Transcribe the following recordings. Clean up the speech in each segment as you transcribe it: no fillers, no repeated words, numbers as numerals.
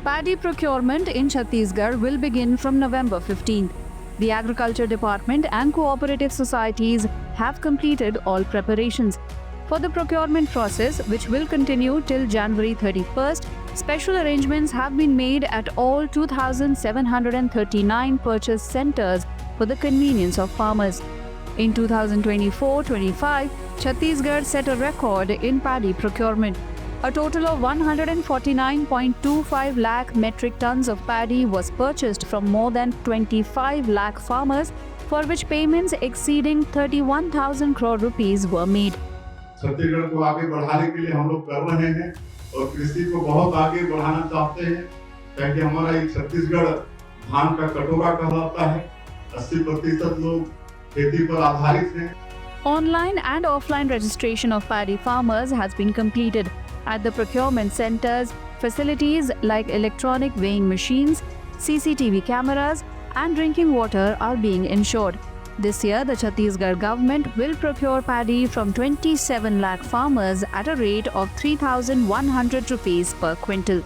Paddy procurement in Chhattisgarh will begin from November 15th. The Agriculture Department and cooperative societies have completed all preparations. For the procurement process, which will continue till January 31st, special arrangements have been made at all 2,739 purchase centers for the convenience of farmers. In 2024-25, Chhattisgarh set a record in paddy procurement. A total of 149.25 lakh metric tons of paddy was purchased from more than 25 lakh farmers, for which payments exceeding 31,000 crore rupees were made. Chhattisgarh को आगे बढ़ाने के लिए हम लोग कर रहे हैं और कृषि को बहुत आगे बढ़ाना चाहते हैं, ताकि हमारा ये छत्तीसगढ़ धान का कटोरा कहलाता है। 80% लोग खेती पर आधारित हैं। Online and offline registration of paddy farmers has been completed. At the procurement centers, facilities like electronic weighing machines, CCTV cameras, and drinking water are being ensured. This year, the Chhattisgarh government will procure paddy from 27 lakh farmers at a rate of 3,100 rupees per quintal.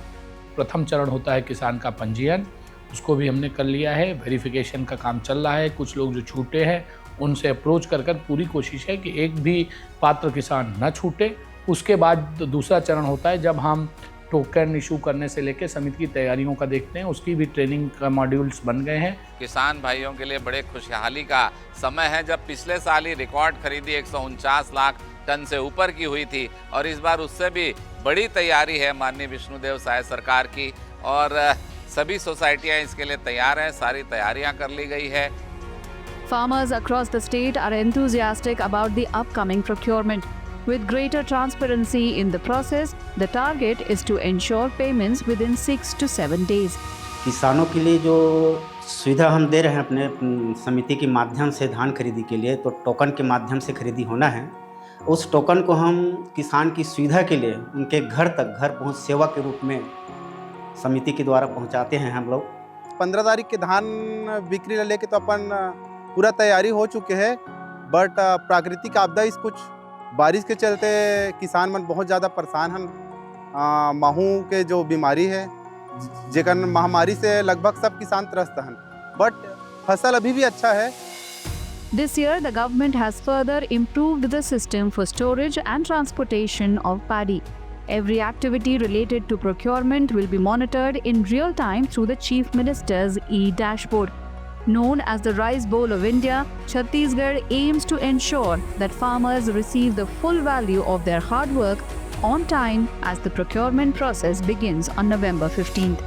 प्रथम चरण होता है किसान का पंजीयन, उसको भी हमने कर लिया है। वेरिफिकेशन का काम चल रहा है। कुछ लोग जो छूटे हैं उनसे अप्रोच कर पूरी कोशिश है कि एक भी पात्र किसान न छूटे। उसके बाद दूसरा चरण होता है जब हम टोकन इशू करने से लेकर समिति की तैयारियों का देखते हैं, उसकी भी ट्रेनिंग का मॉड्यूल्स बन गए हैं। किसान भाइयों के लिए बड़े खुशहाली का समय है, जब पिछले साल ही रिकॉर्ड खरीदी 149 लाख टन से ऊपर की हुई थी और इस बार उससे भी बड़ी तैयारी है माननीय विष्णुदेव साय सरकार की, और सभी सोसाइटियां इसके लिए तैयार हैं, सारी तैयारियां कर ली गई है। Farmers across the state are enthusiastic about the upcoming procurement. With greater transparency in the process, the target is to ensure payments within 6 to 7 days. किसानों के लिए जो सुविधा हम दे रहे हैं अपने समिति के माध्यम से धान खरीदी के लिए, तो टोकन के माध्यम से खरीदी होना है। उस टोकन को हम किसान की सुविधा के लिए उनके घर तक घर पहुंच सेवा के रूप में समिति के द्वारा पहुंचाते हैं हम लोग। 15 तारीख के धान बिक्री लेके तो अपन पूरा तैयारी हो चुके हैं, बट प्राकृतिक आपदा इस कुछ बारिश के चलते किसान मन बहुत ज़्यादा परेशान हैं। माहू के जो बीमारी है जेकर महामारी से लगभग सब किसान त्रस्त हैं, बट फसल अभी भी अच्छा है। This year, the government has further improved the system for storage and transportation of paddy. Every activity related to procurement will be monitored in real time through the Chief Minister's e-dashboard. Known as the Rice Bowl of India, Chhattisgarh aims to ensure that farmers receive the full value of their hard work on time as the procurement process begins on November 15th.